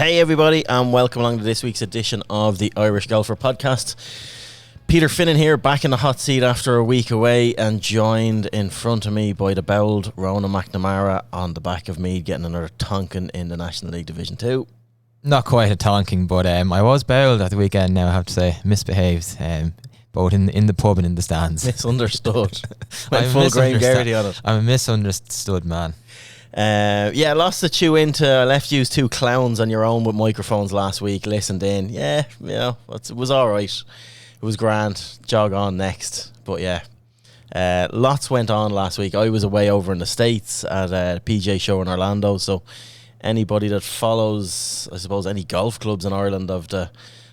Hey everybody, and welcome along to this week's edition of the Irish Golfer Podcast. Peter Finnan here, back in the hot seat after a week away, and joined in front of me by the bowled Rona McNamara on the back of me, getting another tonking in the National League Division 2. Not quite a tonking, but I was bowled at the weekend now, I have to say. Misbehaved, both in the pub and in the stands. Misunderstood. Went full Graham Garrity on it. I'm a misunderstood man. Lots to chew into. I left you two clowns on your own with microphones last week, listened in. Yeah, it was alright. It was grand. Jog on next. But yeah, lots went on last week. I was away over in the States at a PGA show in Orlando, so anybody that follows, I suppose, any golf clubs in Ireland of the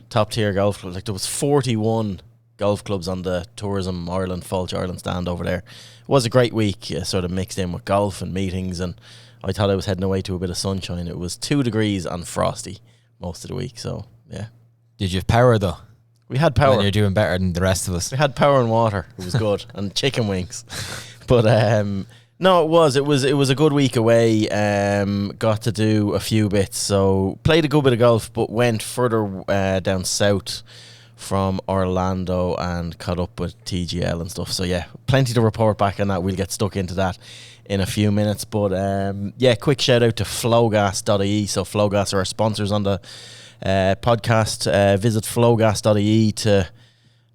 top tier golf clubs, like there was 41 golf clubs on the Tourism Ireland, Fulch Ireland stand over there. It was a great week, sort of mixed in with golf and meetings, and I thought I was heading away to a bit of sunshine. It was 2 degrees and frosty most of the week, so yeah. Did you have power though? We had power. When you're doing better than the rest of us. We had power and water. It was good. And chicken wings. But no, it was a good week away. Got to do a few bits. So played a good bit of golf, but went further down south from Orlando and caught up with TGL and stuff. So yeah, plenty to report back on that. We'll get stuck into that in a few minutes. But quick shout out to flowgas.ie. So Flowgas are our sponsors on the podcast. Visit flowgas.ie to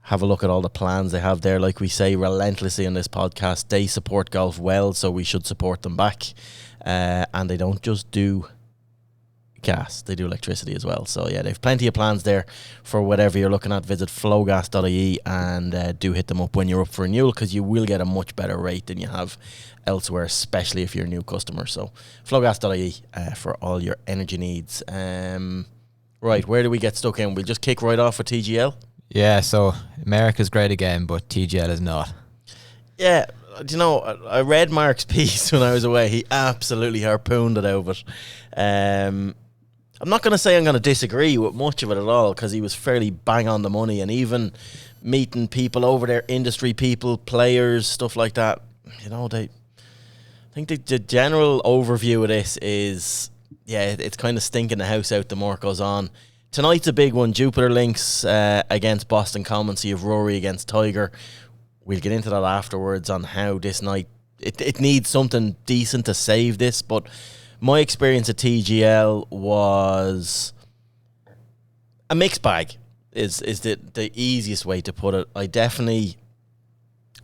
have a look at all the plans they have there. Like we say relentlessly in this podcast, they support golf well, so we should support them back. And they don't just do gas, they do electricity as well. So yeah, they've plenty of plans there for whatever you're looking at. Visit flowgas.ie and do hit them up when you're up for renewal, because you will get a much better rate than you have elsewhere, especially if you're a new customer. So flowgas.ie for all your energy needs. Right, where do we get stuck in? We'll just kick right off with TGL. Yeah, so America's great again, but TGL is not. Yeah, do you know, I read Mark's piece when I was away. He absolutely harpooned it out of it. I'm not going to say I'm going to disagree with much of it at all, because he was fairly bang on the money, and even meeting people over there, industry people, players, stuff like that, you know, I think the general overview of this is, yeah, it's kind of stinking the house out the more it goes on. Tonight's a big one. Jupiter Links against Boston Common, so you have Rory against Tiger. We'll get into that afterwards on how this night, it needs something decent to save this, but my experience at TGL was a mixed bag is the easiest way to put it. I definitely,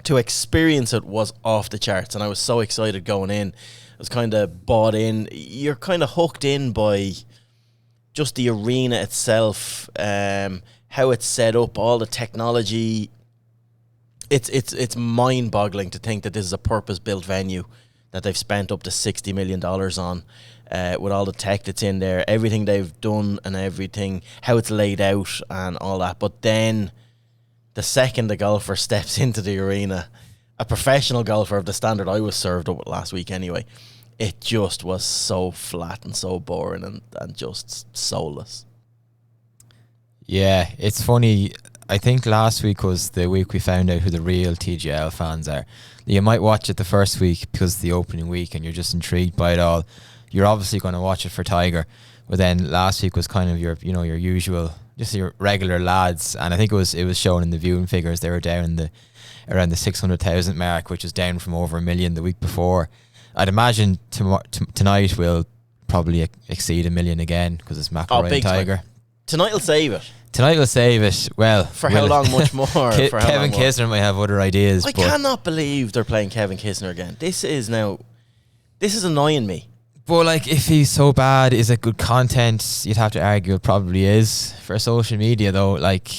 to experience it, was off the charts, and I was so excited going in. I was kind of bought in. You're kind of hooked in by just the arena itself, how it's set up, all the technology. It's mind-boggling to think that this is a purpose-built venue that they've spent up to $60 million on, with all the tech that's in there, everything they've done and everything, how it's laid out and all that. But then the second the golfer steps into the arena, a professional golfer of the standard I was served up with last week anyway, it just was so flat and so boring and just soulless. Yeah, it's funny. I think last week was the week we found out who the real TGL fans are. You might watch it the first week because it's the opening week and you're just intrigued by it all. You're obviously going to watch it for Tiger. But then last week was kind of your usual, just your regular lads. And I think it was shown in the viewing figures. They were down around the 600,000 mark, which was down from over 1 million the week before. I'd imagine tonight will probably exceed 1 million again, because it's McIlroy and Tiger. Tonight will save it. Tonight will save it. Well, for how long? Much more. Kevin Kisner might have other ideas. I cannot believe they're playing Kevin Kisner again. This is annoying me. But like, if he's so bad, is it good content? You'd have to argue it probably is for social media, though. Like,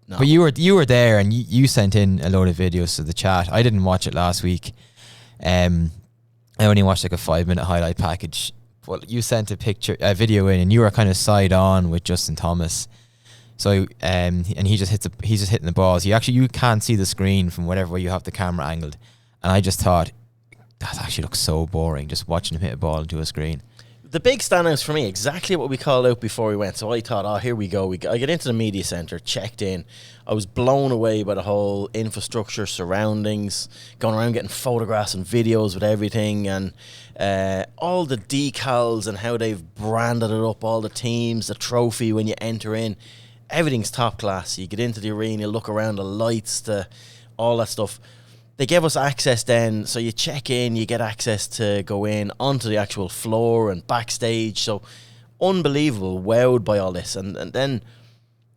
no. But you were there and you sent in a load of videos to the chat. I didn't watch it last week. I only watched like a 5-minute highlight package. But you sent a video in, and you were kind of side on with Justin Thomas. So and he's just hitting the balls. You can't see the screen from whatever way you have the camera angled. And I just thought, that actually looks so boring, just watching him hit a ball into a screen. the big standouts for me, exactly what we called out before we went. So I thought, oh, here we go. I get into the media centre, checked in. I was blown away by the whole infrastructure, surroundings, going around getting photographs and videos with everything, and all the decals and how they've branded it up, all the teams, the trophy when you enter in. Everything's top class. You get into the arena, look around, the lights, all that stuff. They gave us access then, so you check in, you get access to go in onto the actual floor and backstage. So unbelievable, wowed by all this. And then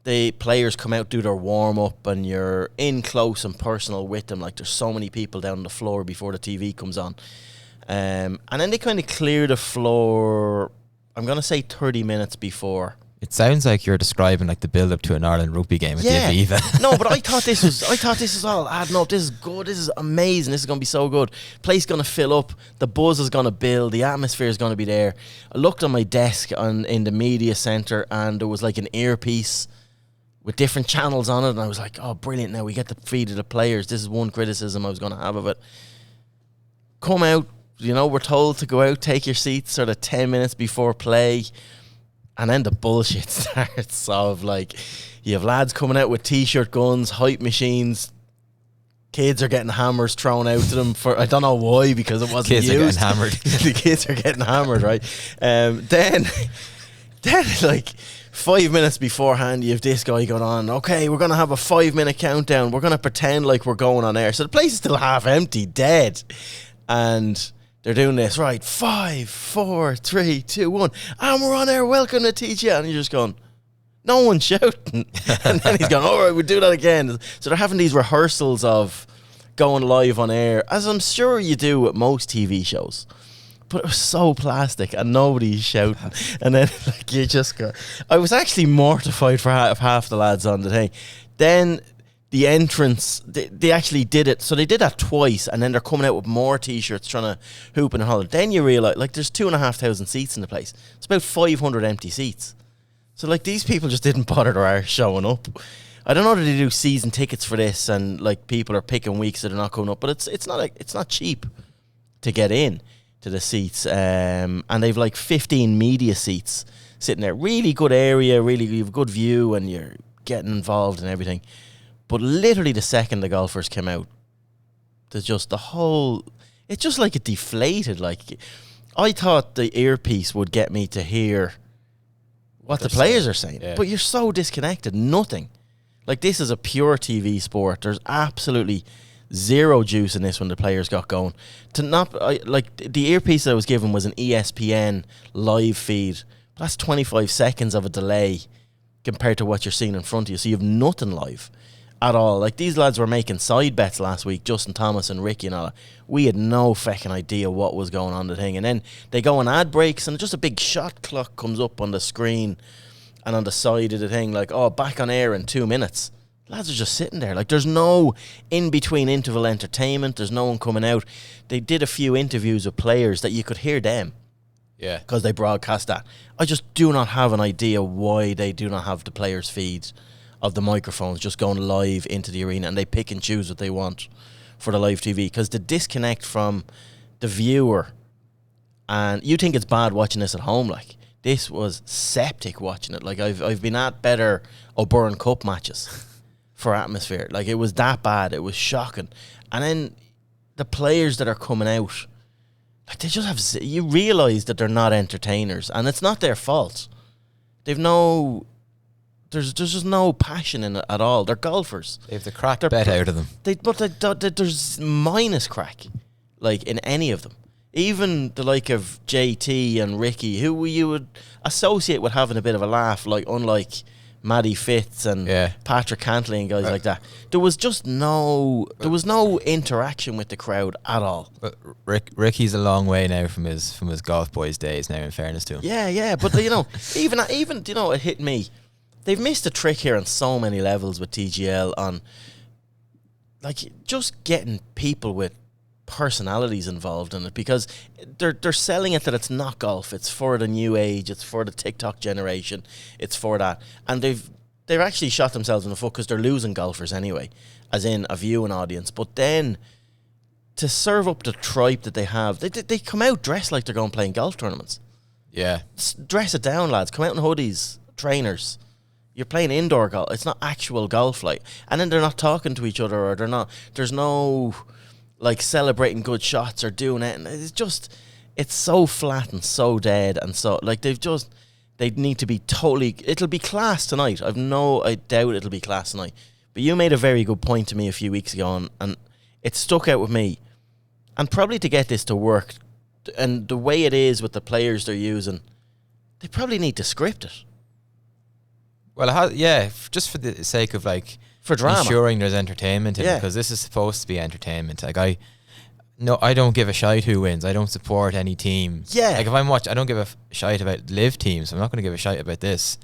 the players come out, do their warm-up, and you're in close and personal with them. Like, there's so many people down the floor before the TV comes on. And then they kind of clear the floor, I'm going to say 30 minutes before. It sounds like you're describing like the build-up to an Ireland rugby game at the Aviva. No, but I thought this was all adding up. This is good. This is amazing. This is going to be so good. Place going to fill up. The buzz is going to build. The atmosphere is going to be there. I looked on my desk in the media centre, and there was like an earpiece with different channels on it, and I was like, oh, brilliant. Now we get the feed of the players. This is one criticism I was going to have of it. Come out. We're told to go out, take your seats sort of 10 minutes before play. And then the bullshit starts of, like, you have lads coming out with T-shirt guns, hype machines. Kids are getting hammers thrown out to them for, I don't know why, because it wasn't kids used. Are getting hammered. The kids are getting hammered, right? Then like 5 minutes beforehand, you have this guy going on, okay, we're going to have a 5-minute countdown. We're going to pretend like we're going on air. So the place is still half empty, dead. And they're doing this, right? 5, 4, 3, 2, 1. And we're on air. Welcome to TGL. And you're just going, no one's shouting. And then he's going, all right, we'll do that again. So they're having these rehearsals of going live on air, as I'm sure you do with most TV shows. But it was so plastic and nobody's shouting. And then like you just go. I was actually mortified for half the lads on the thing. Then the entrance, they actually did it. So they did that twice, and then they're coming out with more T-shirts trying to hoop and holler. Then you realise, like, there's 2,500 seats in the place. It's about 500 empty seats. So, like, these people just didn't bother their arse showing up. I don't know that they do season tickets for this, and, like, people are picking weeks that are not coming up. But it's not cheap to get in to the seats. And they've, like, 15 media seats sitting there. Really good area, really you have a good view, and you're getting involved and everything. But literally the second the golfers came out, there's just it's just like it deflated. Like, I thought the earpiece would get me to hear what the players are saying. Yeah. But you're so disconnected. Nothing. Like, this is a pure TV sport. There's absolutely zero juice in this when the players got going. The earpiece I was given was an ESPN live feed. That's 25 seconds of a delay compared to what you're seeing in front of you. So you have nothing live at all. Like, these lads were making side bets last week, Justin Thomas and Ricky and all that. We had no fucking idea what was going on the thing. And then they go on ad breaks, and just a big shot clock comes up on the screen and on the side of the thing, like, oh, back on air in 2 minutes. Lads are just sitting there. Like, there's no in-between interval entertainment. There's no one coming out. They did a few interviews with players that you could hear them. Yeah. Because they broadcast that. I just do not have an idea why they do not have the players' feeds of the microphones just going live into the arena, and they pick and choose what they want for the live TV. Because the disconnect from the viewer, and you think it's bad watching this at home, like, this was septic watching it. Like, I've been at better O'Byrne Cup matches for atmosphere. Like, it was that bad. It was shocking. And then the players that are coming out, like, they just have, you realise that they're not entertainers, and it's not their fault. There's just no passion in it at all. They're golfers. They have the crack bet out of them. There's minus crack, like, in any of them. Even the like of JT and Ricky, who you would associate with having a bit of a laugh, like, unlike Matty Fitz and Patrick Cantley and guys like that. There was no interaction with the crowd at all. But Ricky's a long way now from his golf boys days now, in fairness to him. Yeah, but even it hit me. They've missed a trick here on so many levels with TGL on, like, just getting people with personalities involved in it, because they're selling it that it's not golf, it's for the new age, it's for the TikTok generation, it's for that, and they've actually shot themselves in the foot, because they're losing golfers anyway, as in a viewing audience. But then to serve up the tripe that they have, they come out dressed like they're going playing golf tournaments. Yeah. Dress it down, lads. Come out in hoodies, trainers. You're playing indoor golf. It's not actual golf, like. And then they're not talking to each other, or there's no like celebrating good shots or doing it. And it's so flat and so dead, and so like they need to be totally. It'll be class tonight. I doubt it'll be class tonight. But you made a very good point to me a few weeks ago, and it stuck out with me. And probably to get this to work, and the way it is with the players they're using, they probably need to script it. Well, just for the sake of like for drama, ensuring there's entertainment in it, because this is supposed to be entertainment. Like I don't give a shite who wins. I don't support any team. Yeah. Like if I'm watching, I don't give a shite about live teams. I'm not going to give a shite about this.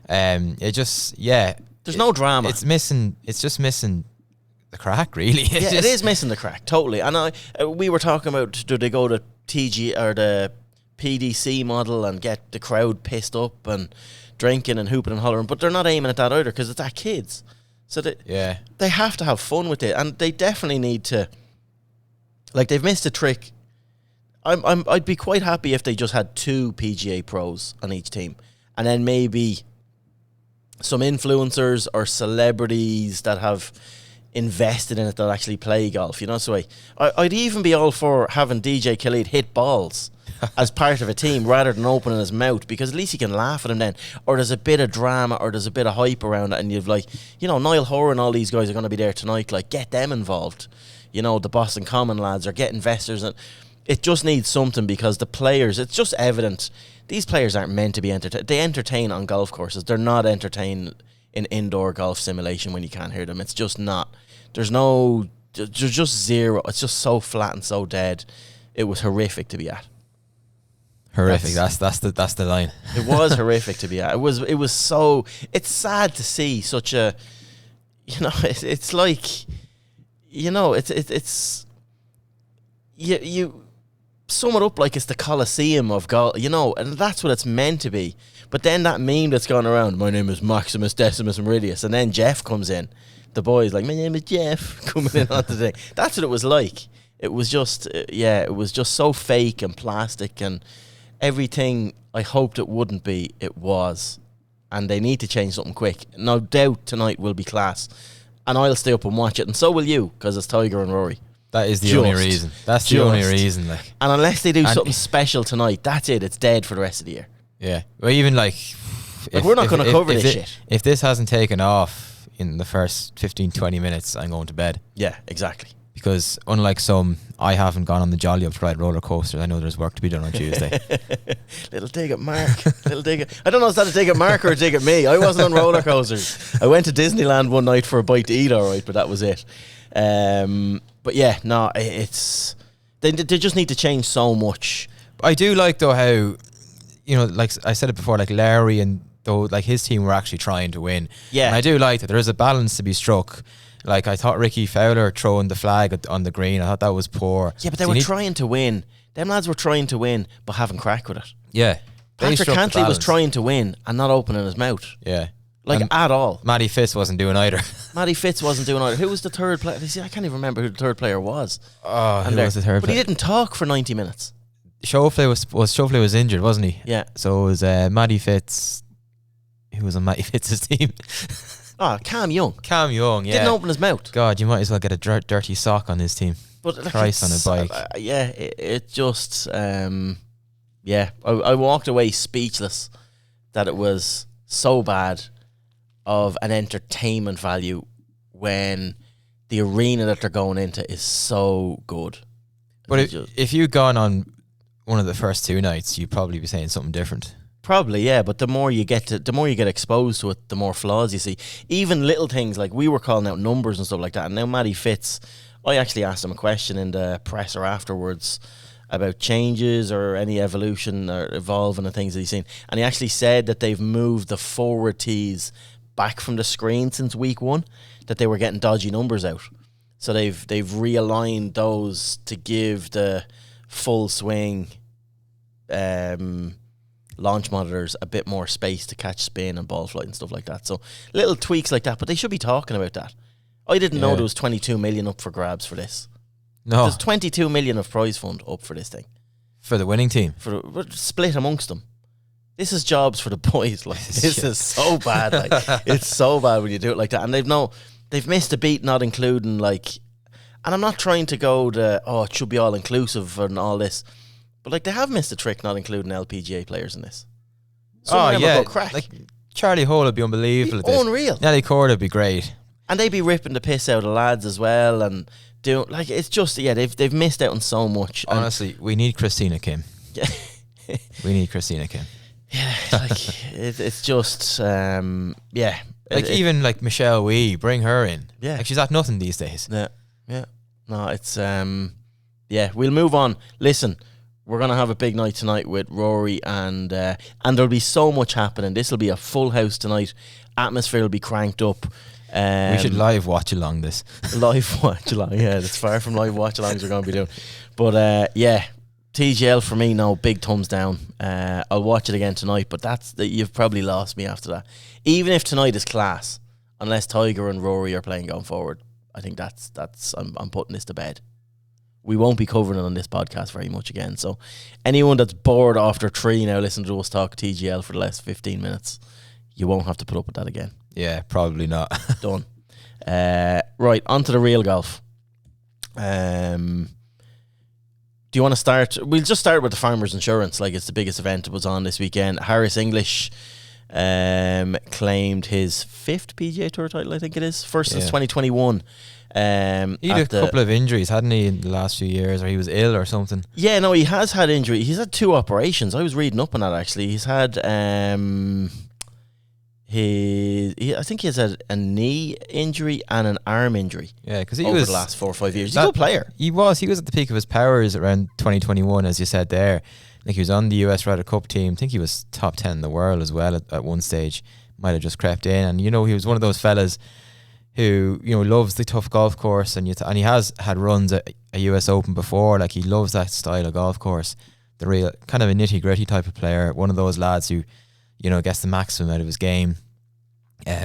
There's no drama. It's just missing the crack, really. It is missing the crack, totally. And we were talking about, do they go to TG or the PDC model and get the crowd pissed up and drinking and hooping and hollering? But they're not aiming at that either, because it's at kids. So they have to have fun with it, and they definitely need to. Like, they've missed a trick. I'd be quite happy if they just had 2 PGA pros on each team, and then maybe some influencers or celebrities that have invested in it that actually play golf, you know. So I'd even be all for having DJ Khaled hit balls as part of a team rather than opening his mouth, because at least you can laugh at him then, or there's a bit of drama or there's a bit of hype around it, and you've like, you know, Niall Hoare and all these guys are going to be there tonight, like get them involved, you know, the Boston Common lads, or get investors. And it just needs something, because the players, it's just evident these players aren't meant to be entertained. They entertain on golf courses, they're not entertained in indoor golf simulation when you can't hear them. It's just not. There's just zero. It's just so flat and so dead. It was horrific to be at. Horrific. That's the line. It was horrific to be at. It was so. It's sad to see such a. You know, it's like, you know, it's you sum it up like it's the Colosseum of golf, you know, and that's what it's meant to be. But then that meme that's gone around, my name is Maximus Decimus Meridius, and then Jeff comes in. The boys like, my name is Jeff, coming in on the thing. That's what it was like. It was just, it was just so fake and plastic, and everything I hoped it wouldn't be, it was. And they need to change something quick. No doubt tonight will be class, and I'll stay up and watch it, and so will you, because it's Tiger and Rory. That is the only reason. That's the only reason. Like, and unless they do something special tonight, that's it. It's dead for the rest of the year. Yeah. Well, even like we're not going to cover this shit. If this hasn't taken off in the first 15-20 minutes, I'm going to bed. Yeah, exactly. Because unlike some, I haven't gone on the jolly up to ride roller coasters. I know there's work to be done on Tuesday. Little dig at Mark. Little dig at, I don't know if that's a dig at Mark or a dig at me. I wasn't on roller coasters. I went to Disneyland one night for a bite to eat, all right, but that was it. But yeah, no, it's they just need to change so much. I do like though how, you know, like I said it before, like Lowry and though, like his team were actually trying to win. Yeah, and I do like that there is a balance to be struck. Like I thought Ricky Fowler throwing the flag on the green, I thought that was poor. Yeah, but they were trying to win. Them lads were trying to win, but having crack with it. Yeah, Patrick Cantley was trying to win and not opening his mouth. Yeah. Like, at all. Matty Fitz wasn't doing either. Matty Fitz wasn't doing either. Who was the third player? See, I can't even remember who the third player was. Oh, who was the third player? But he didn't talk for 90 minutes. Schauffele was injured, wasn't he? Yeah. So it was Matty Fitz. Who was on Matty Fitz's team? Cam Young. Cam Young, yeah. Didn't open his mouth. God, you might as well get a dirty sock on his team. But like, Christ on a bike. It just, I walked away speechless that it was so bad of an entertainment value when the arena that they're going into is so good. But if you'd gone on one of the first 2 nights, you'd probably be saying something different. Probably, yeah. But the more you get exposed to it, the more flaws you see. Even little things like we were calling out numbers and stuff like that. And now Matty Fitz, I actually asked him a question in the presser afterwards about changes or any evolution or evolving the things that he's seen. And he actually said that they've moved the forward tees back from the screen since week 1, that they were getting dodgy numbers out. So they've realigned those to give the full swing launch monitors a bit more space to catch spin and ball flight and stuff like that. So little tweaks like that, but they should be talking about that. I didn't know there was 22 million up for grabs for this. No. There's 22 million of prize fund up for this thing. For the winning team? Split amongst them. this is jobs for the boys. Like this is so bad. Like it's so bad when you do it like that. And they've missed a beat, not including like. And I'm not trying to go to it should be all inclusive and all this, but like they have missed a trick, not including LPGA players in this. Some of them will go crack. Like Charlie Hole would be unbelievable. Unreal. Nelly Corda would be great. And they'd be ripping the piss out of lads as well, and doing like it's just they've missed out on so much. Honestly, we need Christina Kim. Yeah. We need Christina Kim. Yeah, like it's just yeah. Like even like Michelle Wee, bring her in. Yeah, like she's at nothing these days. Yeah. No, it's yeah. We'll move on. Listen, we're gonna have a big night tonight with Rory, and there'll be so much happening. This will be a full house tonight. Atmosphere will be cranked up. We should live watch along this. Live watch along, yeah. It's far from live watch alongs we're gonna be doing, but yeah. TGL for me, no, big thumbs down. I'll watch it again tonight, but you've probably lost me after that. Even if tonight is class, unless Tiger and Rory are playing going forward, I think I'm putting this to bed. We won't be covering it on this podcast very much again. So anyone that's bored after 3 now, listen to us talk TGL for the last 15 minutes. You won't have to put up with that again. Yeah, probably not. Done. Right, on to the real golf. Do you want to start? We'll just start with the Farmers Insurance. Like, it's the biggest event that was on this weekend. Harris English claimed his 5th PGA Tour title, I think it is. First since 2021. He had a couple of injuries, hadn't he, in the last few years, or he was ill or something? Yeah, no, he has had injury. He's had 2 operations. I was reading up on that, actually. He's had... I think he has had a knee injury and an arm injury. Yeah, because he over was the last 4 or 5 years. He's a good player. He was at the peak of his powers around 2021, as you said there. Like, he was on the US Ryder Cup team. I think he was top 10 in the world as well at one stage. Might have just crept in, and he was one of those fellas who loves the tough golf course, and he has had runs at a US Open before. Like, he loves that style of golf course. The real kind of a nitty gritty type of player. One of those lads who gets the maximum out of his game.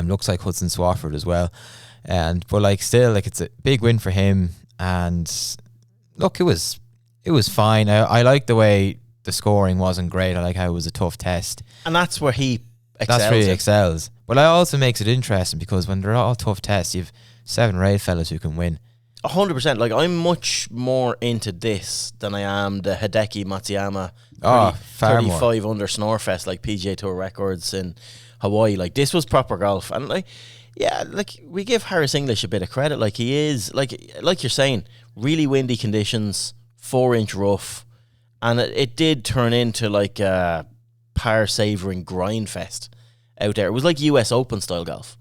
Looks like Hudson Swafford as well, but like still, like, it's a big win for him. And look, it was fine. I like the way the scoring wasn't great. I like how it was a tough test, and that's where he excels. But it also makes it interesting, because when they're all tough tests, you've 7 or 8 fellas who can win. 100%. Like, I'm much more into this than I am the Hideki Matsuyama 35 under Snorefest, like PGA Tour records in Hawaii. Like, this was proper golf. And like, yeah, like, we give Harris English a bit of credit. Like, he is, like you're saying, really windy conditions, 4-inch rough, and it did turn into like a par savouring grind fest out there. It was like US Open style golf.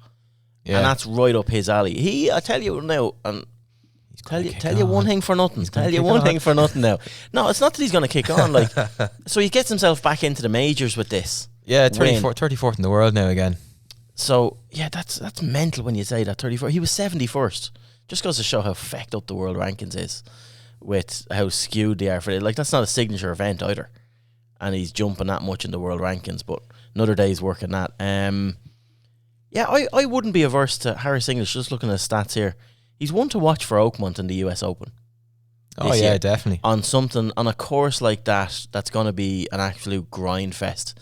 Yeah. And that's right up his alley. I tell you now, and tell you one thing for nothing. Tell you one thing for nothing now. No, it's not that he's going to kick on. Like, so he gets himself back into the majors with this. Yeah, 34th in the world now again. So yeah, that's mental when you say that. 34. He was 71st. Just goes to show how fecked up the world rankings is, with how skewed they are for it. Like, that's not a signature event either, and he's jumping that much in the world rankings. But another day's work on that. Yeah, I wouldn't be averse to Harris English. Just looking at his stats here, he's one to watch for Oakmont in the US Open. Oh yeah, definitely. On a course like that, that's going to be an absolute grind fest.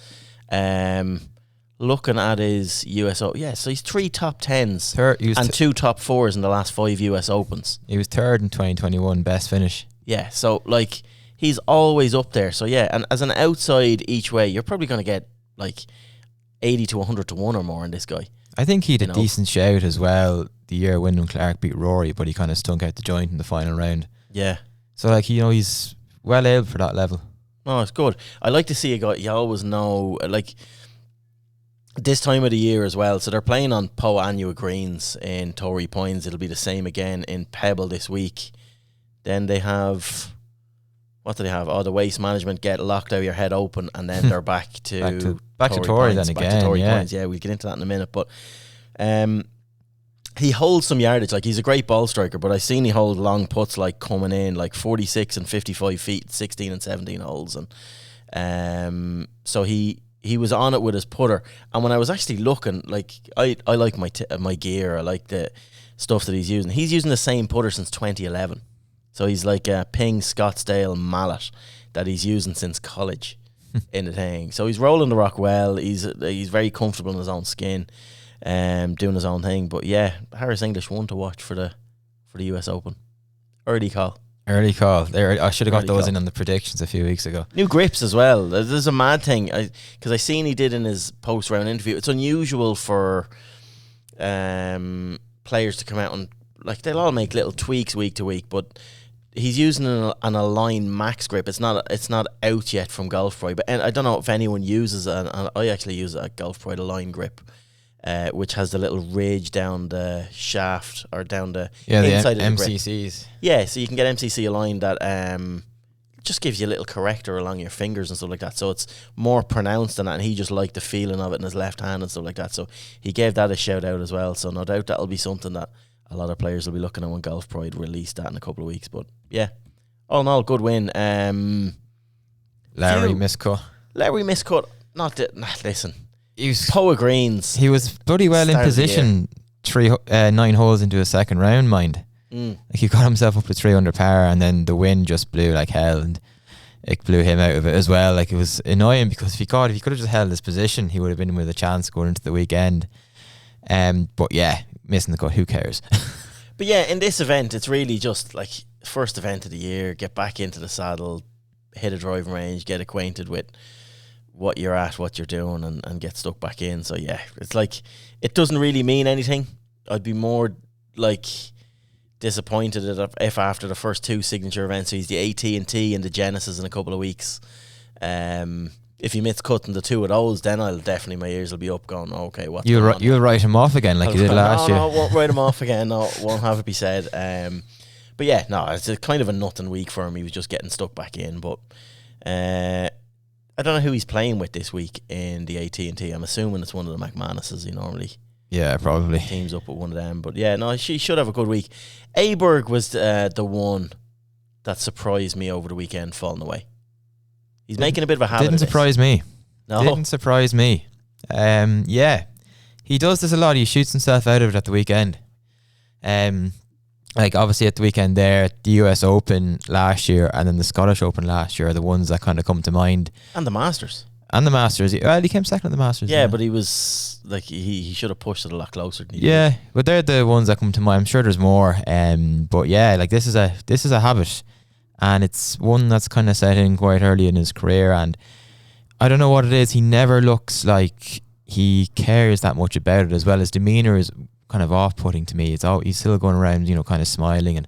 Looking at his US Open, yeah, so he's 3 top 10s and 2 top 4s in the last 5 US Opens. He was 3rd in 2021, best finish. Yeah, so like, he's always up there. So yeah, and as an outside each way, you're probably going to get like 80 to 100 to 1 or more in this guy. I think he had a decent shout as well the year Wyndham Clark beat Rory, but he kind of stunk out the joint in the final round. Yeah. So like, he's well able for that level. Oh, it's good. I like to see a guy, you always know, like, this time of the year as well. So they're playing on Poa Annua greens in Torrey Pines. It'll be the same again in Pebble this week. Then they have, what do they have? Oh, the Waste Management get locked out your head open, and then they're back to Torrey then again. Pines. Yeah, we'll get into that in a minute. But he holds some yardage. Like, he's a great ball striker, but I've seen he hold long putts, like, coming in like 46 and 55 feet, 16 and 17 holes. And so he was on it with his putter. And when I was actually looking, like, I like my gear. I like the stuff that he's using. He's using the same putter since 2011. So he's like a Ping Scottsdale mallet that he's using since college. in the thing. So he's rolling the rock well. He's very comfortable in his own skin, doing his own thing. But yeah, Harris English one to watch for the US Open. Early call. Early call. There, I should have got those call. in on the predictions a few weeks ago. New grips as well. There's a mad thing because I seen he did in his post-round interview. It's unusual for players to come out and like they'll all make little tweaks week to week, but he's using an Align Max grip. It's not out yet from Golf Pro, but I don't know if anyone uses it. And I actually use a Golf Pro Align grip, which has the little ridge down the shaft or down the inside of the MCCs. grip. Yeah, so you can get MCC Align that just gives you a little corrector along your fingers and stuff like that. So it's more pronounced than that, and he just liked the feeling of it in his left hand and stuff like that. So he gave that a shout out as well. So no doubt that'll be something that a lot of players will be looking at when Golf Pride release that in a couple of weeks. But yeah, all in all, good win. Lowry miscut. Listen, He was Poa Greens. He was bloody well in position. 9 holes into a second round, mind. Like he got himself up to 3 under par, and then the wind just blew like hell, and it blew him out of it as well. Like it was annoying because if he could have just held his position, he would have been with a chance going into the weekend. But yeah, missing the cut. Who cares? But yeah, in this event, it's really just like first event of the year. Get back into the saddle, hit a driving range, get acquainted with what you're at, what you're doing, and get stuck back in. So yeah, it's like it doesn't really mean anything. I'd be more like disappointed if after the first 2 signature events, so he's the AT&T and the Genesis in a couple of weeks. If he miss cutting the 2 of those, then I'll definitely, my ears will be up going, okay, what's going on? You'll write him off again like you did last year. No, I won't write him off again. No, won't have it be said. But yeah, no, it's a kind of a nothing week for him. He was just getting stuck back in. But I don't know who he's playing with this week in the AT&T. I'm assuming it's one of the McManuses he normally probably teams up with one of them. But yeah, no, she should have a good week. Aberg was the one that surprised me over the weekend falling away. He's making a bit of a habit. Didn't surprise me. No. Didn't surprise me. Yeah, he does this a lot. He shoots himself out of it at the weekend. Like obviously at the weekend there, the US Open last year and then the Scottish Open last year are the ones that kind of come to mind. And the Masters. He came second at the Masters. Yeah, but he was like he should have pushed it a lot closer than he did. But they're the ones that come to mind. I'm sure there's more. But yeah, like this is a habit, and it's one that's kind of set in quite early in his career. And I don't know what it is. He never looks like he cares that much about it. As well, his demeanor is kind of off-putting to me. He's still going around, kind of smiling, and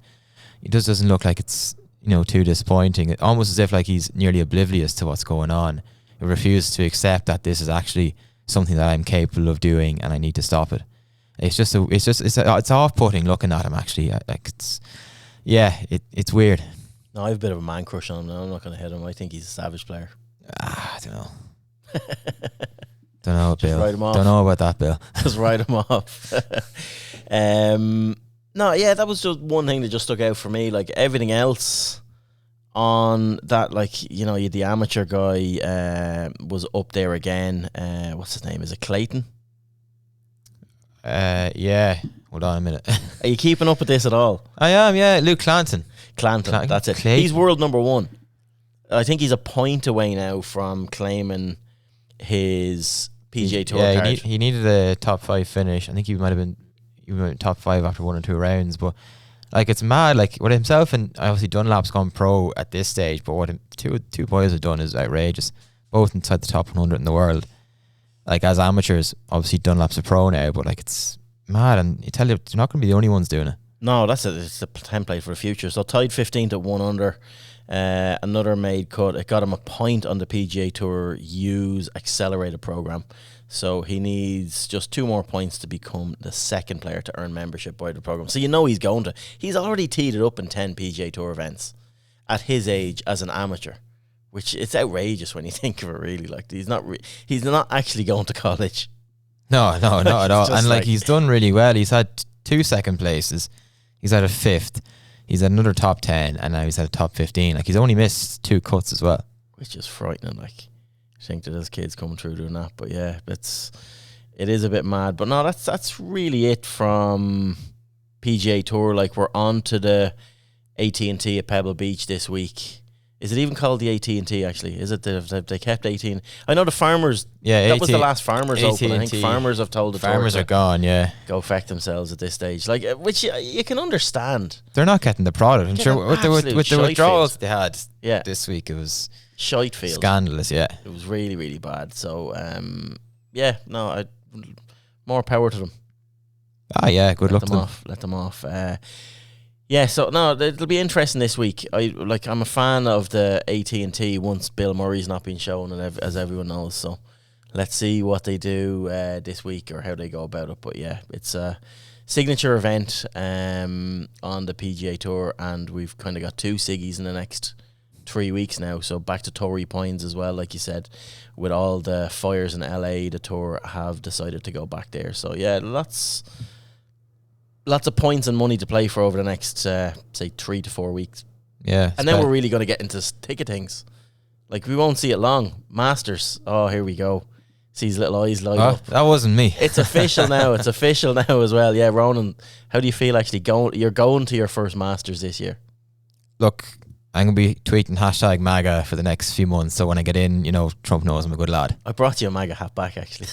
he just doesn't look like it's too disappointing. It, almost as if like he's nearly oblivious to what's going on. He refuses to accept that this is actually something that I'm capable of doing and I need to stop it. It's off-putting looking at him actually. Like it's weird. No, I have a bit of a man crush on him now. I'm not going to hit him. I think he's a savage player. I don't know. Don't know, Bill. Write him off. Don't know about that, Bill. Just write him off. No, yeah, that was just one thing that just stuck out for me. Like everything else on that, like, you had the amateur guy was up there again. What's his name? Is it Clayton? Yeah. Hold on a minute. Are you keeping up with this at all? I am, yeah. Luke Clanton. That's it. Clayton. He's world number 1. I think he's a point away now from claiming his PGA Tour card. He needed a top 5 finish. I think he might have been top 5 after 1 or 2 rounds, but like it's mad. Like what himself and obviously Dunlap's gone pro at this stage, but what two boys have done is outrageous. Both inside the top 100 in the world. Like as amateurs, obviously Dunlap's a pro now, but like it's mad. And you tell you, they're not going to be the only ones doing it. No, that's it. It's a template for the future. So tied 15th at 1 under. Another made cut. It got him a point on the PGA Tour Use Accelerated program. So he needs just 2 more points to become the second player to earn membership by the program. So he's going to. He's already teed it up in 10 PGA Tour events at his age as an amateur, which it's outrageous when you think of it. Really, like he's not actually going to college. No, not at all. And like he's done really well. He's had 2 second places. He's had a 5th. He's had another top 10, and now he's had a top 15. Like he's only missed 2 cuts as well, which is frightening. Like I think that there's kids coming through doing that, but yeah, it is a bit mad. But no, that's really it from PGA Tour. Like we're on to the AT&T at Pebble Beach this week. Is it even called the AT&T, actually? Is it they kept 18? I know the Farmers... Yeah, that was the last Farmers Open. I think Farmers have told the Farmers tour are gone, yeah. go affect themselves at this stage. Like, which you can understand. They're not getting the product. I'm sure with the withdrawals they had this week, it was shite field. Scandalous, yeah. It was really, really bad. So, more power to them. Ah, yeah, good luck to them. Let them off. So no, it'll be interesting this week. I'm a fan of the AT&T once Bill Murray's not been shown, and as everyone knows. So let's see what they do this week or how they go about it. But yeah, it's a signature event on the PGA Tour, and we've kind of got 2 Siggies in the next 3 weeks now. So back to Torrey Pines as well, like you said, with all the fires in LA, the tour have decided to go back there. So yeah, lots of points and money to play for over the next, say, 3 to 4 weeks. Yeah. And then we're really going to get into ticket things. Like, we won't see it long. Masters. Oh, here we go. See his little eyes light up. That wasn't me. It's official now. It's official now as well. Yeah, Ronan, how do you feel actually you're going to your first Masters this year? Look, I'm going to be tweeting hashtag MAGA for the next few months. So when I get in, Trump knows I'm a good lad. I brought you a MAGA hat back, actually.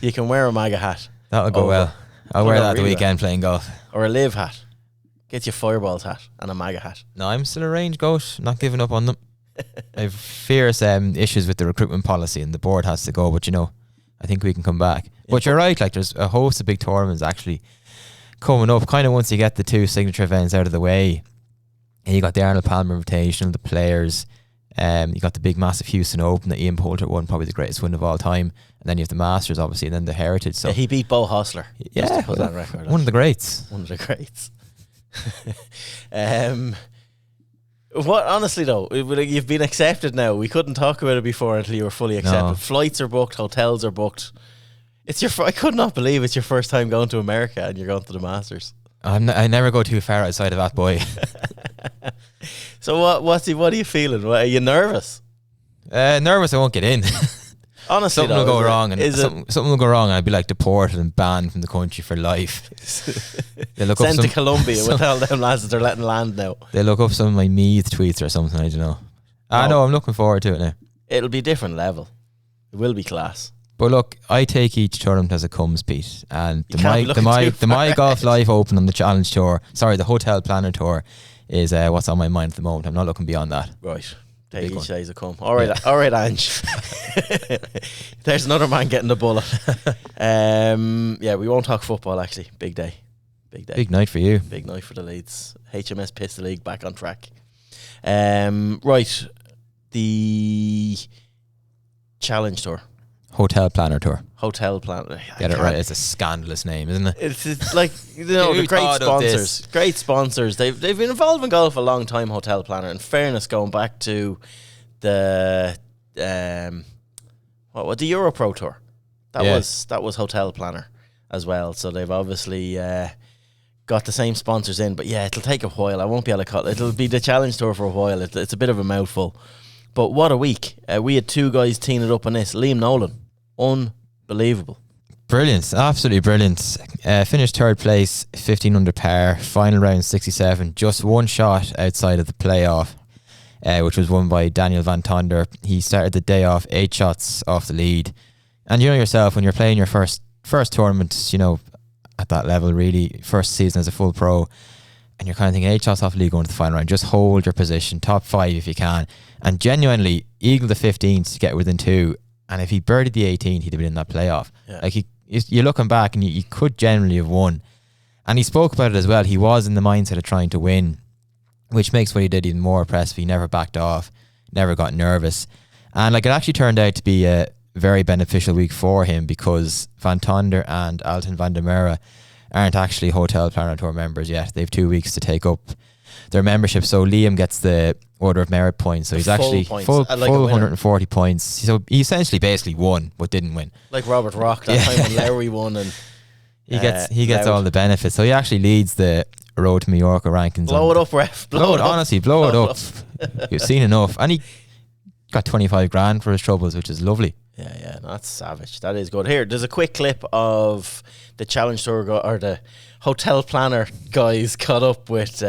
You can wear a MAGA hat. That'll go well. I'll wear that the weekend playing golf. Or a live hat. Get your Fireballs hat and a MAGA hat. No, I'm still a range goat. Not giving up on them. I have fierce issues with the recruitment policy, and the board has to go. But I think we can come back. But you're right. Like, there's a host of big tournaments actually coming up. Kind of once you get the 2 signature events out of the way, and you got the Arnold Palmer Invitational, the Players. You got the big, massive Houston Open that Ian Poulter won, probably the greatest win of all time. And then you have the Masters, obviously, and then the Heritage. So he beat Bo Hostler. Yeah, put that record one of the greats. One of the greats. What, honestly though, you've been accepted now. We couldn't talk about it before until you were fully accepted. No. Flights are booked, hotels are booked. I could not believe it's your first time going to America and you're going to the Masters. I never go too far outside of that, boy. So what are you feeling? Are you nervous? Nervous I won't get in. Honestly, something will go wrong, and something will go wrong, and I'd be like deported and banned from the country for life. Sent to Colombia with all them lads that they're letting land now. They look up some of my Meath tweets or something. I don't know. I know. I'm looking forward to it now. It'll be different level. It will be class. But look, I take each tournament as it comes, Pete. And the My Golf Life Open on the Challenge Tour, sorry, the HotelPlanner Tour, is what's on my mind at the moment. I'm not looking beyond that. Right. Take each day as it come. All right, Ange. There's another man getting the bullet. We won't talk football, actually. Big day. Big night for you. Big night for the Leeds. HMS Pistol League back on track. Right. The Challenge Tour. HotelPlanner Tour. HotelPlanner. Get it right. It's a scandalous name, isn't it? It's like, the great sponsors. Great sponsors. They've been involved in golf a long time, HotelPlanner. In fairness, going back to the the Euro Pro Tour. That was HotelPlanner as well. So they've obviously got the same sponsors in. But yeah, it'll take a while. I won't be able to call it. It'll be the Challenge Tour for a while. It's a bit of a mouthful. But what a week. We had 2 guys teeing it up on this. Liam Nolan. Unbelievable. Brilliant. Absolutely brilliant. Finished 3rd place, 15 under par, final round 67. Just 1 shot outside of the playoff, which was won by Daniel Van Tonder. He started the day off 8 shots off the lead. And you know yourself, when you're playing your first tournament, at that level, really, first season as a full pro, and you're kind of thinking 8 shots off the lead going to the final round, just hold your position, top 5 if you can, and genuinely eagle the 15th to get within 2. And if he birdied the 18th, he'd have been in that playoff. Yeah. Like, you're looking back and you could generally have won. And he spoke about it as well. He was in the mindset of trying to win, which makes what he did even more impressive. He never backed off, never got nervous. And it actually turned out to be a very beneficial week for him, because Van Tonder and Alton van der Merwe aren't actually HotelPlanner Tour members yet. They have 2 weeks to take up their membership. So Liam gets the Order of Merit points. So he's actually full 140 points. So he essentially basically won, but didn't win. Like Robert Rock that time when Lowry won, and he gets all the benefits. So he actually leads the Road to Mallorca rankings. Blow it up, ref. Blow it up. Honestly, blow it up. You've seen enough, and he got 25 grand for his troubles, which is lovely. Yeah, no, that's savage. That is good. Here, there's a quick clip of the Challenge Tour or the HotelPlanner guys caught up with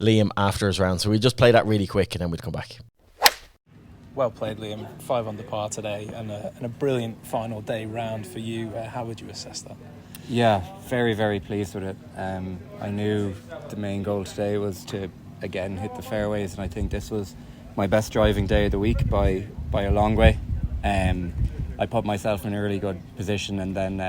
Liam after his round. So we just play that really quick and then we'd come back. Well played, Liam. 5 under par today and a brilliant final day round for you. How would you assess that? Yeah, very, very pleased with it. I knew the main goal today was to, again, hit the fairways, and I think this was my best driving day of the week by a long way. I put myself in a really good position and then,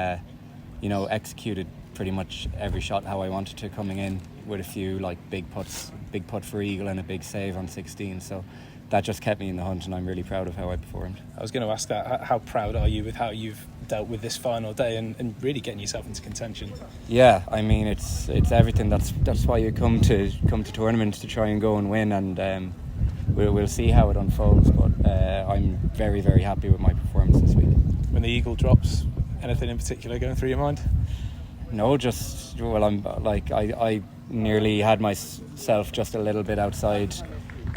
executed pretty much every shot how I wanted to coming in with a few big putt for eagle and a big save on 16. So that just kept me in the hunt, and I'm really proud of how I performed. I was going to ask that. How proud are you with how you've dealt with this final day and really getting yourself into contention? Yeah, I mean it's everything. That's why you come to tournaments, to try and go and win, and we'll see how it unfolds. But I'm very, very happy with my performance this week. When the eagle drops, anything in particular going through your mind? No, I nearly had myself just a little bit outside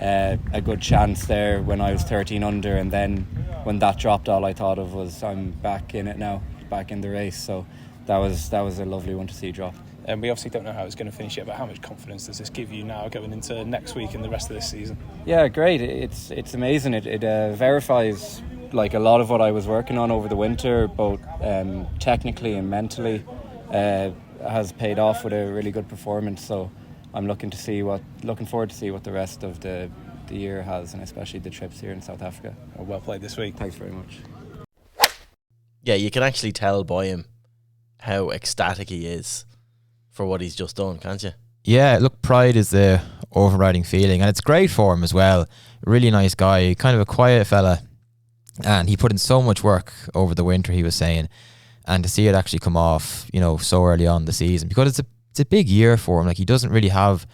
a good chance there when I was 13 under, and then when that dropped, all I thought of was I'm back in it now, back in the race. So that was a lovely one to see drop. And we obviously don't know how it's going to finish yet, but how much confidence does this give you now going into next week and the rest of this season? Yeah, great. It's amazing. It verifies a lot of what I was working on over the winter, both technically and mentally, has paid off with a really good performance. So I'm looking forward to see what the rest of the year has, and especially the trips here in South Africa. Well played this week. Thanks very much. Yeah, you can actually tell by him how ecstatic he is for what he's just done, can't you? Yeah, look, pride is the overriding feeling, and it's great for him as well. Really nice guy, kind of a quiet fella, and he put in so much work over the winter, he was saying, and to see it actually come off, so early on in the season, because it's a big year for him. He doesn't really have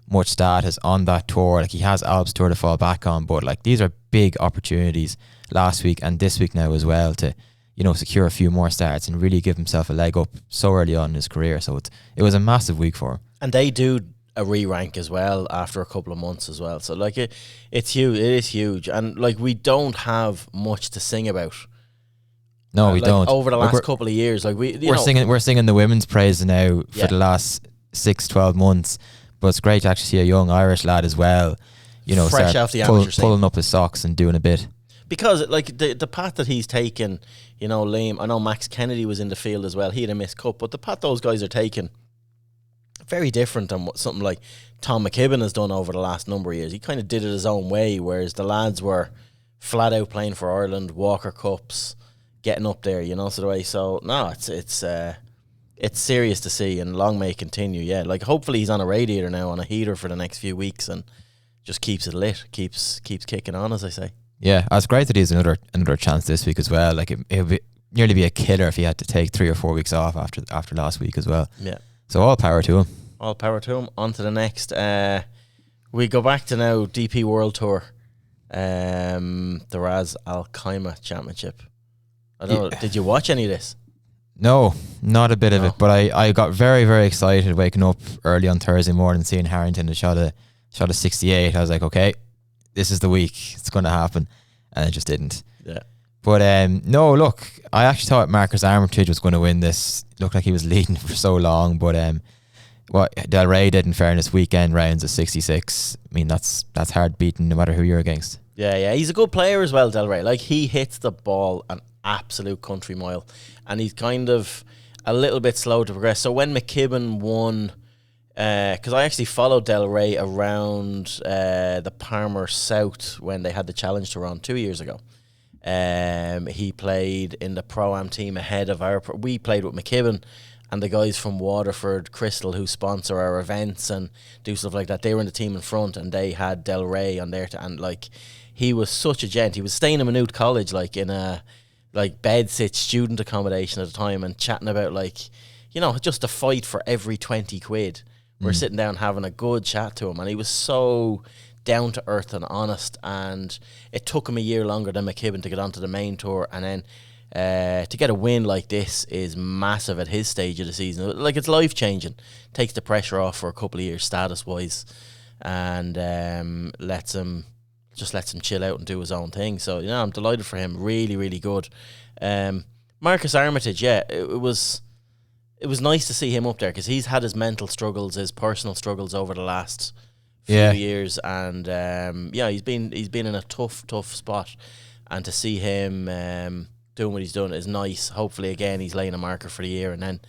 much status on that tour. He has Alps Tour to fall back on, but these are big opportunities last week and this week now as well to secure a few more starts and really give himself a leg up so early on in his career. So it was a massive week for him. And they do a re-rank as well after a couple of months as well. So it's huge. It is huge, and we don't have much to sing about. No, we don't. Over the last couple of years, we're singing the women's praise now for the last 6-12 months. But it's great to actually see a young Irish lad as well, fresh off the amateur scene, pulling up his socks and doing a bit. Because the path that he's taken, Liam, I know Max Kennedy was in the field as well. He had a missed cut, but the path those guys are taking, very different than what something like Tom McKibben has done over the last number of years. He kind of did it his own way, whereas the lads were flat out playing for Ireland, Walker Cups, getting up there, so the way. So no, it's serious to see, and long may it continue. Yeah, hopefully he's on a radiator now, on a heater for the next few weeks, and just keeps it lit, keeps kicking on, as I say. Yeah, it's great that he's another chance this week as well. It would nearly be a killer if he had to take 3 or 4 weeks off after last week as well. Yeah. So all power to him. All power to him. On to the next. We go back to now DP World Tour, the Ras Al Khaimah Championship. I don't know. Did you watch any of this? No, not a bit of it. But I got very, very excited waking up early on Thursday morning, seeing Harrington had shot a 68. I was like, okay, this is the week. It's going to happen. And it just didn't. Yeah. But no, look, I actually thought Marcus Armitage was going to win this. Looked like he was leading for so long. But what Del Rey did, in fairness, weekend rounds of 66. I mean, that's hard beaten no matter who you're against. Yeah. He's a good player as well, Del Rey. He hits the ball an absolute country mile. And he's kind of a little bit slow to progress. So when McKibben won, because I actually followed Del Rey around the Palmer South when they had the Challenge Tour on 2 years ago. He played in the Pro-Am team ahead of we played with McKibben and the guys from Waterford, Crystal, who sponsor our events and do stuff like that. They were in the team in front, and they had Del Rey on there. And he was such a gent. He was staying in Maynooth College, in a bed-sit student accommodation at the time, and chatting about just a fight for every 20 quid. We're sitting down having a good chat to him, and he was so down to earth and honest, and it took him a year longer than McKibben to get onto the main tour, and then to get a win like this is massive at his stage of the season. It's life-changing. Takes the pressure off for a couple of years status-wise, and lets him chill out and do his own thing. So I'm delighted for him. Really, really good. Marcus Armitage, it was nice to see him up there, because he's had his mental struggles, his personal struggles over the last Yeah. years, and he's been in a tough spot, and to see him doing what he's done is nice. Hopefully, again, he's laying a marker for the year, and then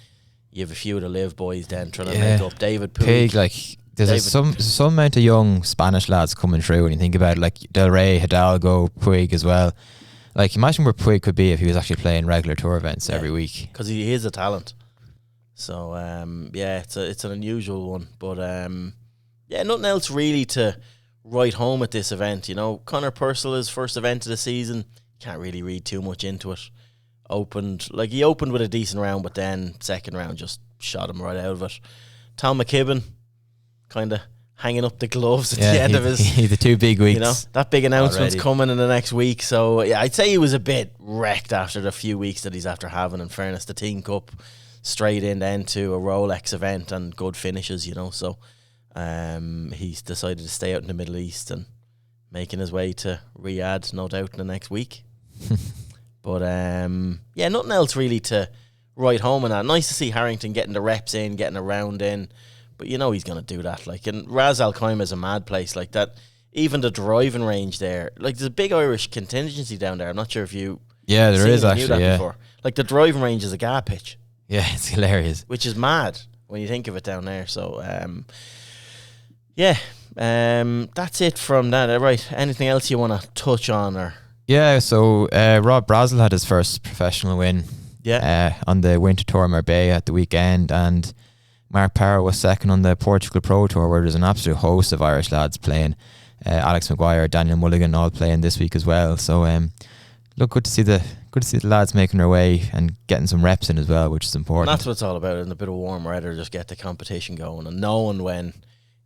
you have a few of the live boys then trying to make up. David Puig, like there's some amount of young Spanish lads coming through when you think about it, like Del Rey, Hidalgo, Puig as well. Like, imagine where Puig could be if he was actually playing regular tour events every week. Because he is a talent. So, it's an unusual one. But, nothing else really to write home at this event. You know, Conor Purcell's first event of the season, can't really read too much into it. He opened with a decent round, but then second round just shot him right out of it. Tom McKibben, kind of hanging up the gloves at the end of his... the 2 big weeks. You know, that big announcement's coming in the next week. So, yeah, I'd say he was a bit wrecked after the few weeks that he's after having, in fairness. The Team Cup, straight into a Rolex event and good finishes, you know. So, he's decided to stay out in the Middle East and making his way to Riyadh, no doubt, in the next week. But, nothing else really to write home on that. Nice to see Harrington getting the reps in, getting a round in. But you know he's going to do that. Like, and Ras Al Khaimah is a mad place like that. Even the driving range there, like, there's a big Irish contingency down there. I'm not sure if you... Yeah, there is actually, before. Like, the driving range is a GA pitch. Yeah, it's hilarious. Which is mad when you think of it down there. So, that's it from that. Right, anything else you want to touch on? Or Yeah, so Rob Brazel had his first professional win on the Winter Tour Marbella at the weekend, and Mark Power was second on the Portugal Pro Tour, where there's an absolute host of Irish lads playing. Alex Maguire, Daniel Mulligan, all playing this week as well. So, good to see the lads making their way and getting some reps in as well, which is important. And that's what it's all about. In a bit of warm weather, just get the competition going, and knowing when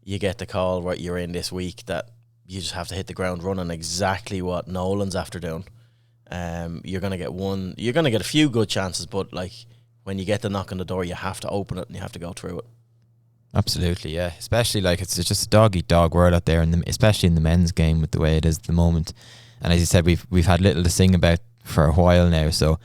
you get the call right you're in this week that you just have to hit the ground running, exactly what Nolan's after doing. You're gonna get a few good chances, but like, when you get the knock on the door, you have to open it and you have to go through it. Absolutely, yeah. Especially, like, it's just a dog-eat-dog world out there, and especially in the men's game with the way it is at the moment. And as you said, we've had little to sing about for a while now, so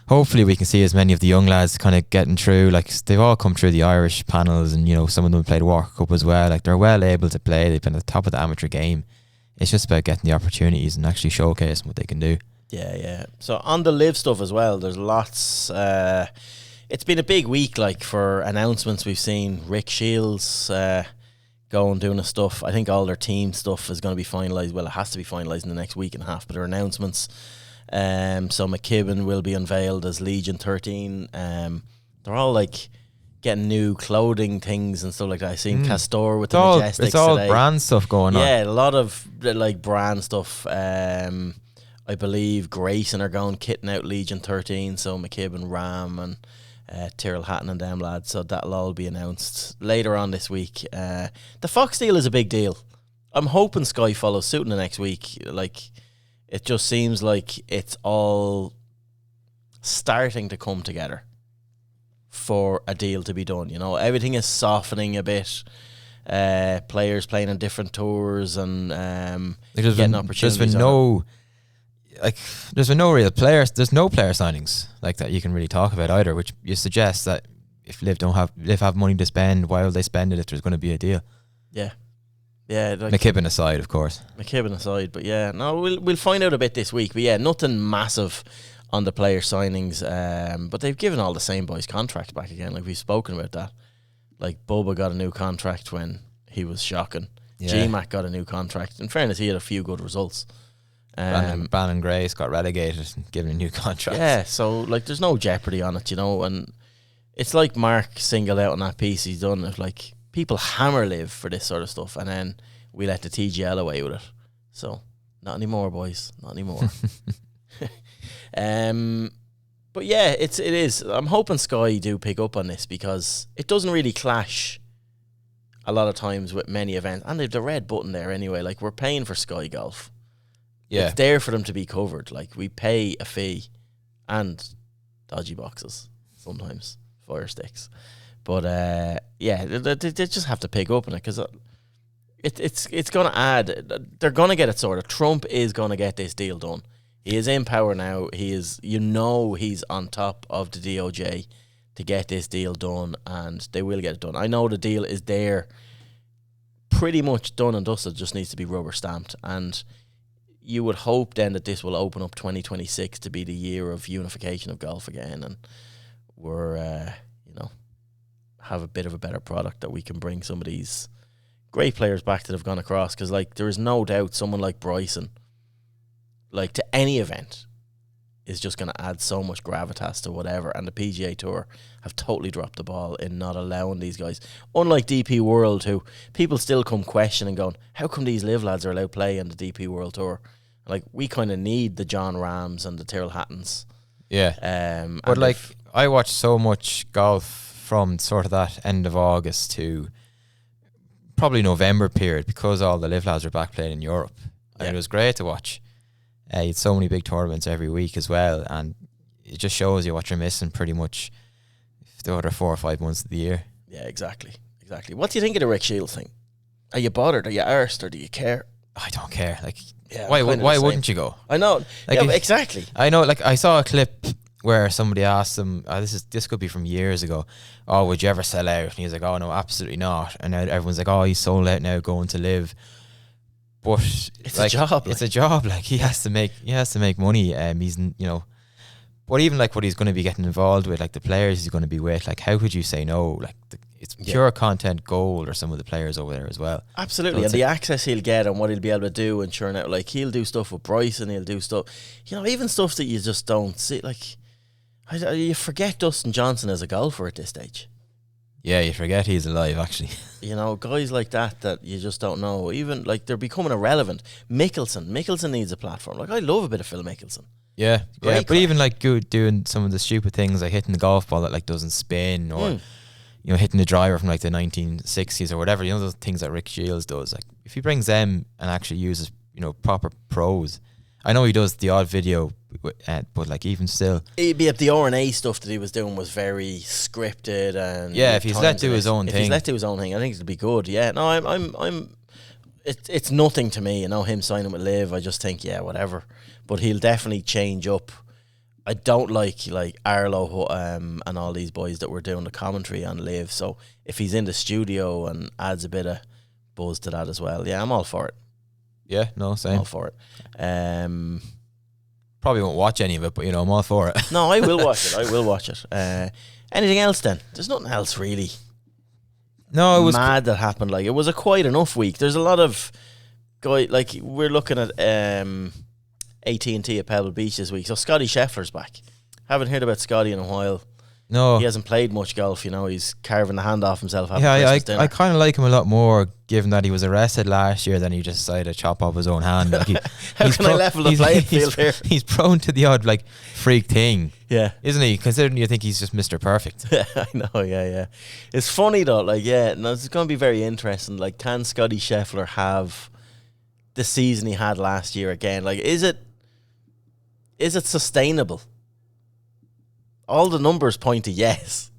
hopefully we can see as many of the young lads kind of getting through. Like, they've all come through the Irish panels, and, you know, some of them played Walker Cup as well. Like, they're well able to play. They've been at the top of the amateur game. It's just about getting the opportunities and actually showcasing what they can do. Yeah. So on the live stuff as well, there's lots. It's been a big week, like, for announcements. We've seen Rick Shields going doing the stuff. I think all their team stuff is going to be finalised. Well, it has to be finalised in the next week and a half, but their announcements. So McKibben will be unveiled as Legion 13. They're all like getting new clothing things and stuff like that. I seen Castor with the Majestics. It's all today. brand stuff going on. Yeah, a lot of like brand stuff. I believe Grayson are going kitting out Legion 13, so McKibben, Ram and Tyrrell Hatton and them lads, so that'll all be announced later on this week. The Fox deal is a big deal. I'm hoping Sky follows suit in the next week. Like, it just seems like it's all starting to come together for a deal to be done. You know, everything is softening a bit. Players playing on different tours and getting opportunities. There's been no real players. There's no player signings like that you can really talk about either, which you suggest that if Liv have money to spend, why will they spend it if there's going to be a deal? Yeah. Like McKibben aside, of course. But yeah, no, we'll find out a bit this week. But yeah, nothing massive on the player signings. But they've given all the same boys contracts back again. Like, we've spoken about that. Like, Bubba got a new contract when he was shocking. Yeah. G-Mac got a new contract. In fairness, he had a few good results. Bannon Grace got relegated and given a new contract. Yeah, so like, there's no jeopardy on it, you know. And it's like Mark singled out on that piece he's done. If like, people hammer Liv for this sort of stuff, and then we let the TGL away with it. So, not anymore, boys. Not anymore. But yeah, it is. I'm hoping Sky do pick up on this, because it doesn't really clash a lot of times with many events. And they've the red button there anyway. Like, we're paying for Sky Golf. Yeah. It's there for them to be covered. Like, we pay a fee and dodgy boxes sometimes, fire sticks. But they just have to pick up on it, because it's going to add. They're going to get it sorted. Trump is going to get this deal done. He is in power now. He is, he's on top of the DOJ to get this deal done, and they will get it done. I know the deal is there pretty much done and dusted. Just needs to be rubber stamped, and you would hope then that this will open up 2026 to be the year of unification of golf again, and we're have a bit of a better product that we can bring some of these great players back that have gone across. Because like there is no doubt someone like Bryson, like to any event, is just going to add so much gravitas to whatever. And the PGA Tour have totally dropped the ball in not allowing these guys. Unlike DP World, who people still come questioning, going, how come these live lads are allowed to play in the DP World Tour? Like, we kind of need the John Rahms and the Tyrrell Hattons. Yeah. But like, I watched so much golf from sort of that end of August to probably November period, because all the live lads are back playing in Europe. And it was great to watch. You had so many big tournaments every week as well, and it just shows you what you're missing pretty much the other 4 or 5 months of the year. Yeah, exactly. What do you think of the Rick Shields thing? Are you bothered? Are you arsed? Or do you care? I don't care. Like, Yeah, why wouldn't you go? I know. Like, yeah, exactly. I know. Like, I saw a clip where somebody asked him, this could be from years ago, oh, would you ever sell out? And he's like, oh no, absolutely not. And now everyone's like, oh, he's sold out now, going to live. But it's like, a job. It's a job. Like, he has to make money. He's, but even like what he's going to be getting involved with, like the players he's going to be with, like how could you say no? Like it's pure content gold, or some of the players over there as well. Absolutely. And the access he'll get and what he'll be able to do and churn out, like he'll do stuff with Bryson, he'll do stuff, even stuff that you just don't see. Like, you forget Dustin Johnson as a golfer at this stage. Yeah, you forget he's alive, actually. Guys like that you just don't know. Even like they're becoming irrelevant. Mickelson needs a platform. Like, I love a bit of Phil Mickelson. Yeah, but even like doing some of the stupid things, like hitting the golf ball that like doesn't spin, or hitting the driver from like the 1960s or whatever. Those things that Rick Shields does. Like, if he brings them and actually uses proper pros. I know he does the odd video, but like even still, the RNA stuff that he was doing was very scripted, and if he's let do his own thing, I think it'll be good. Yeah, no, I'm. It's nothing to me, him signing with Liv. I just think, whatever. But he'll definitely change up. I don't like Arlo and all these boys that were doing the commentary on Liv. So if he's in the studio and adds a bit of buzz to that as well, I'm all for it. Yeah, no, same. I'm all for it. Probably won't watch any of it, but I'm all for it. No, I will watch it. Anything else then? There's nothing else really. No, it was mad that happened. Like, it was a quite enough week. There's a lot of like we're looking at AT&T at Pebble Beach this week. So Scotty Scheffler's back. Haven't heard about Scotty in a while. No, he hasn't played much golf. He's carving the hand off himself. I kind of like him a lot more, given that he was arrested last year. Then he just decided to chop off his own hand. Like, How can I level the playing field here? He's prone to the odd like freak thing. Yeah, isn't he? Considering you think he's just Mr. Perfect. I know. Yeah. It's funny though. Like, it's going to be very interesting. Like, can Scotty Scheffler have the season he had last year again? Like, is it sustainable? All the numbers point to yes,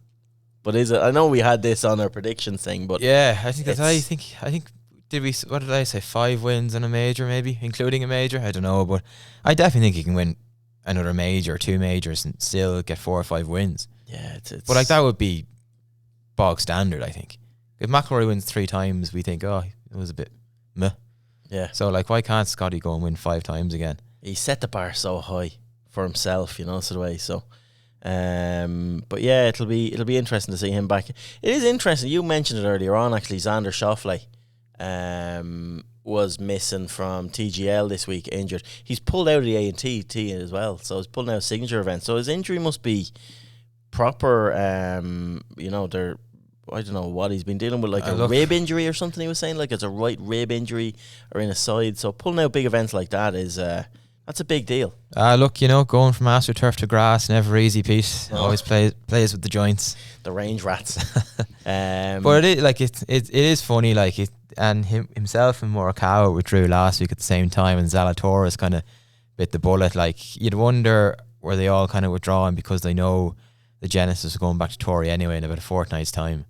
but is it? I know we had this on our predictions thing, but I think did we? What did I say? 5 wins in a major, maybe including a major. I don't know, but I definitely think he can win another major, 2 majors, and still get 4 or 5 wins. Yeah, it's but like that would be bog standard. I think if McIlroy wins 3 times, we think, oh, it was a bit meh. Yeah. So like, why can't Scotty go and win 5 times again? He set the bar so high for himself, sort of way. So. But it'll be interesting to see him back. It is interesting. You mentioned it earlier on. Actually, Xander Schauffele was missing from TGL this week, injured. He's pulled out of the A&T as well, so he's pulling out a signature event. So his injury must be proper. I don't know what he's been dealing with, like a rib injury or something. He was saying like it's a right rib injury or in a side. So pulling out big events like that is. That's a big deal. Look, going from AstroTurf to grass, never easy piece. Always plays with the joints. The range rats. But it is funny, like it, and himself and Morikawa withdrew last week at the same time, and Zalatoris kind of bit the bullet. Like, you'd wonder, were they all kind of withdrawing because they know the Genesis are going back to Torrey anyway in about a fortnight's time?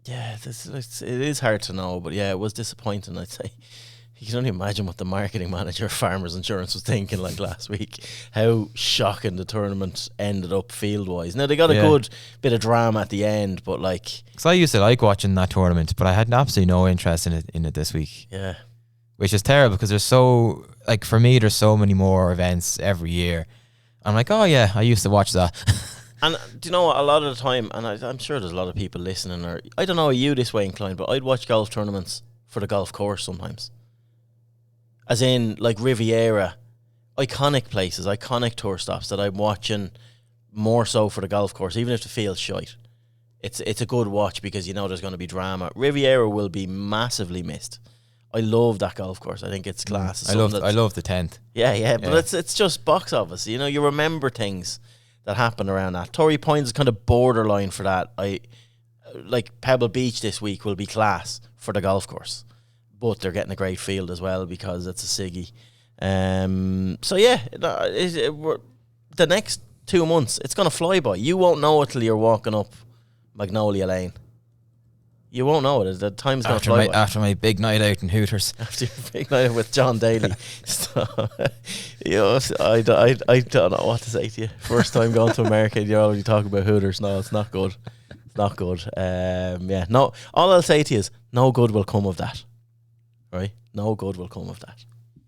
Yeah, it is hard to know, but it was disappointing, I'd say. You can only imagine what the marketing manager of Farmers Insurance was thinking like last week. How shocking the tournament ended up field-wise. Now, they got a good bit of drama at the end, but like... Because I used to like watching that tournament, but I had absolutely no interest in it this week. Yeah. Which is terrible, because there's so... Like, for me, there's so many more events every year. I'm like, oh yeah, I used to watch that. And do you know what, a lot of the time, and I'm sure there's a lot of people listening, or I don't know, are you this way inclined, but I'd watch golf tournaments for the golf course sometimes. As in, like Riviera, iconic places, iconic tour stops that I'm watching more so for the golf course, even if the field's shite. It's a good watch because you know there's going to be drama. Riviera will be massively missed. I love that golf course. I think it's class. I love the 10th. Yeah, but it's just box office. You know, you remember things that happen around that. Torrey Pines is kind of borderline for that. Like Pebble Beach this week will be class for the golf course. But they're getting a great field as well because it's a Siggy. So yeah, the next 2 months, it's going to fly by. You won't know it till you're walking up Magnolia Lane. You won't know it. The time's going to fly by. After my big night out in Hooters. After your big night out with John Daly. So, you know, I don't know what to say to you. First time going to America, you're already talking about Hooters. No, it's not good. It's not good. Yeah, no. All I'll say to you is no good will come of that. Right? No good will come of that.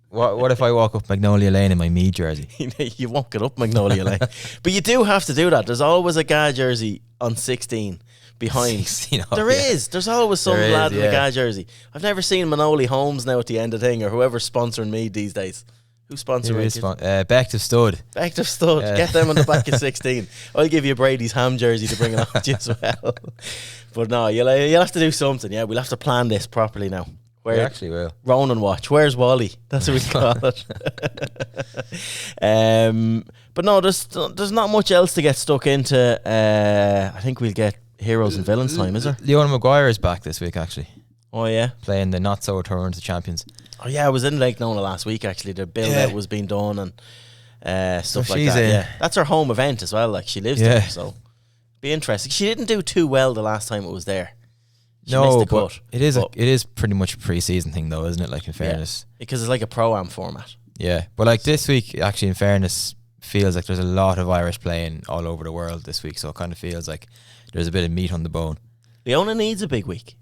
What if I walk up Magnolia Lane in my me jersey? You won't get up Magnolia Lane. But you do have to do that. There's always a GA jersey on 16 behind. 16 there is. There's always some lad in a GA jersey. I've never seen Manoli Holmes now at the end of the thing, or whoever's sponsoring me these days. Who's sponsoring me? Back to Stud. Back to Stud. Get them on the back of 16. I'll give you Brady's ham jersey to bring it on to you as well. But no, you'll have to do something. Yeah, we'll have to plan this properly now. We actually will. Ronan watch. Where's Wally? That's what we call it. But no, there's not much else to get stuck into. I think we'll get heroes and villains time, is there? Leona Maguire is back this week, actually. Oh yeah, playing the not so Tour to Champions. Oh yeah, I was in Lake Nona last week actually. The build out was being done and stuff like that. Yeah, that's her home event as well. Like she lives there, so be interesting. She didn't do too well the last time it was there. No, but it is pretty much a pre-season thing though, isn't it? Like in fairness, because it's like a pro-am format. Yeah, but like this week, actually, in fairness, feels like there's a lot of Irish playing all over the world this week. So it kind of feels like there's a bit of meat on the bone. Leona needs a big week.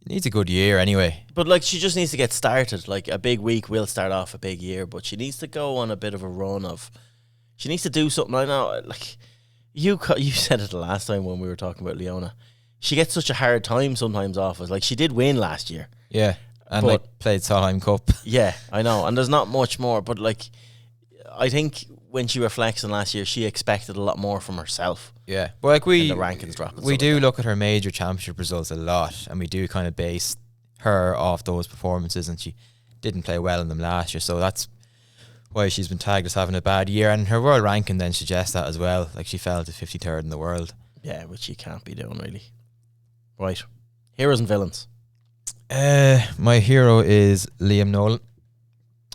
Needs a good year anyway. But like she just needs to get started. Like a big week will start off a big year, but she needs to go on a bit of a run of. She needs to do something. I know, like you said it the last time when we were talking about Leona. She gets such a hard time sometimes off us. Like she did win last year. Yeah, and like played Solheim Cup. Yeah, I know. And there's not much more, but like I think when she reflects on last year, she expected a lot more from herself. Yeah, but like the rankings drop. We do look at her major championship results a lot, and we do kind of base her off those performances, and she didn't play well in them last year, so that's why she's been tagged as having a bad year. And her world ranking then suggests that as well. Like she fell to 53rd in the world. Yeah, which she can't be doing really. Right, heroes and villains. My hero is Liam Nolan.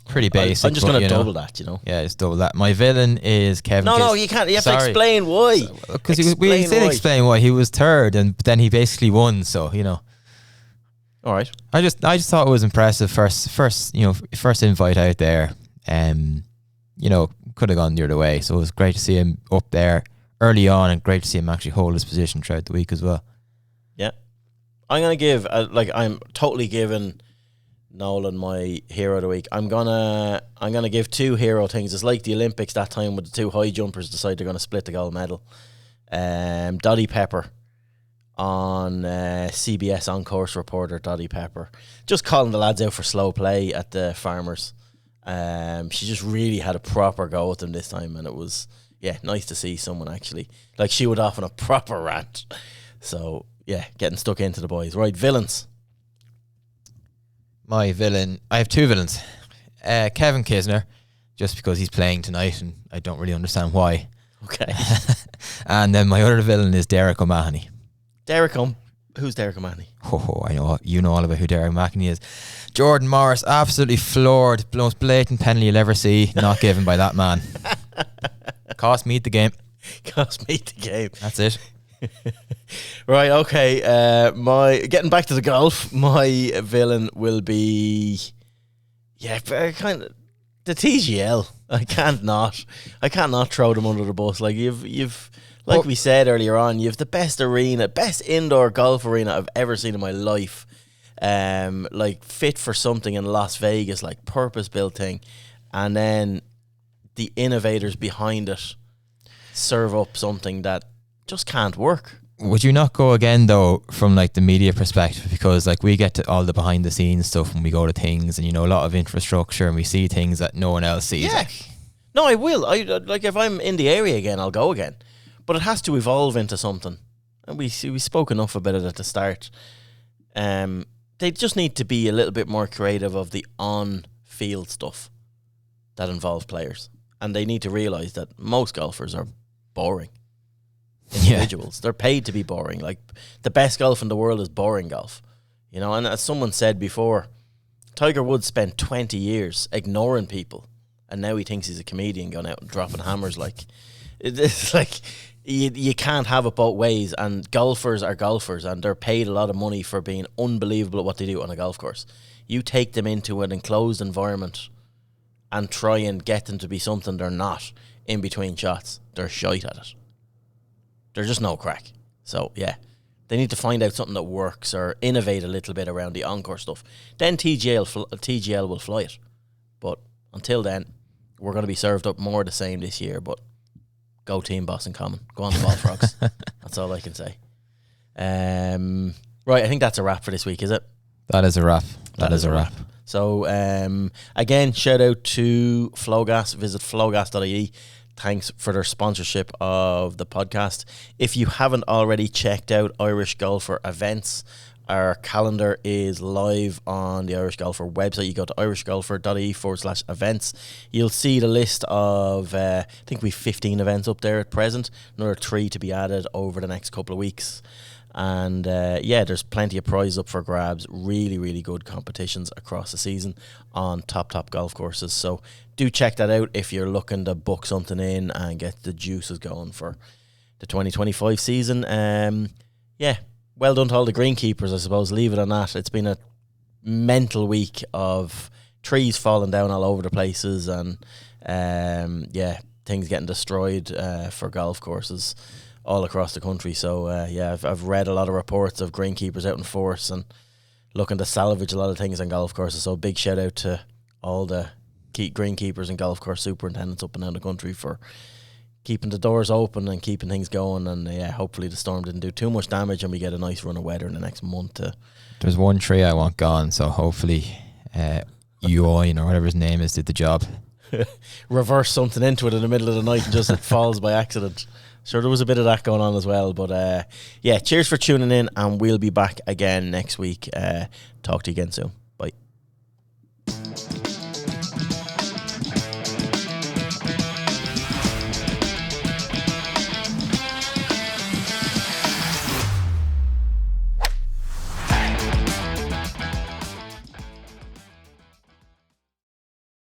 Pretty basic. I'm just going to double that, you know. Yeah, it's double that. My villain is Kevin. No, you can't. You have to explain why. Because we did explain why he was third, and then he basically won. So you know. All right. I just thought it was impressive. First invite out there. You know, could have gone the other way. So it was great to see him up there early on, and great to see him actually hold his position throughout the week as well. Yeah, I'm gonna give I'm totally giving Nolan my hero of the week. I'm gonna give two hero things. It's like the Olympics that time with the two high jumpers decide they're gonna split the gold medal. Dottie Pepper on CBS on course reporter Dottie Pepper just calling the lads out for slow play at the Farmers. She just really had a proper go with them this time, and it was nice to see someone actually like she would off on a proper rant. So yeah, getting stuck into the boys. Right, villains. My villain, I have two villains. Kevin Kisner, just because he's playing tonight, and I don't really understand why. Okay. And then my other villain is Derek O'Mahony. Who's Derek O'Mahony? Oh, I know. You know all about who Derek O'Mahony is. Jordan Morris, absolutely floored. Most blatant penalty you'll ever see, not given by that man. Cost me the game. Cost me the game. That's it. Right, okay. My getting back to the golf, my villain will be Yeah, but kind of the TGL. I can't not throw them under the bus. Like you've like we said earlier on, you've the best indoor golf arena I've ever seen in my life. Like fit for something in Las Vegas, like purpose built thing, and then the innovators behind it serve up something that just can't work. Would you not go again though from like the media perspective, because like we get to all the behind the scenes stuff when we go to things, and you know, a lot of infrastructure, and we see things that no one else sees. Yeah. Like. No, I will. I like if I'm in the area again, I'll go again, but it has to evolve into something. And we spoke enough about it at the start. They just need to be a little bit more creative of the on-field stuff that involve players, and they need to realise that most golfers are boring individuals. They're paid to be boring. Like the best golf in the world is boring golf, you know. And as someone said before, Tiger Woods spent 20 years ignoring people, and now he thinks he's a comedian going out and dropping hammers. Like it's like you can't have it both ways. And golfers are golfers, and they're paid a lot of money for being unbelievable at what they do on a golf course. You take them into an enclosed environment and try and get them to be something they're not in between shots. They're shite at it. They're just no crack. So, yeah, they need to find out something that works or innovate a little bit around the encore stuff. Then TGL will fly it. But until then, we're going to be served up more of the same this year. But go Team Boston Common. Go on the ball, frogs. That's all I can say. Right, I think that's a wrap for this week, is it? That is a wrap. That is a wrap. So, again, shout out to Flowgas. Visit flowgas.ie. Thanks for their sponsorship of the podcast. If you haven't already checked out Irish Golfer events, our calendar is live on the Irish Golfer website. You go to irishgolfer.ie/events. You'll see the list of, I think we've 15 events up there at present. Another 3 to be added over the next couple of weeks. And yeah, there's plenty of prizes up for grabs. Really, really good competitions across the season on top golf courses. So do check that out if you're looking to book something in and get the juices going for the 2025 season. Yeah, well done to all the greenkeepers, I suppose. Leave it on that. It's been a mental week of trees falling down all over the places, and yeah, things getting destroyed for golf courses all across the country. So yeah, I've read a lot of reports of greenkeepers out in force and looking to salvage a lot of things on golf courses. So big shout out to all the greenkeepers and golf course superintendents up and down the country for keeping the doors open and keeping things going. And yeah, hopefully the storm didn't do too much damage and we get a nice run of weather in the next month. There's one tree I want gone, so hopefully Ewan or whatever his name is did the job. Reverse something into it in the middle of the night and just it falls by accident. Sure, there was a bit of that going on as well. But yeah, cheers for tuning in, and we'll be back again next week. Talk to you again soon.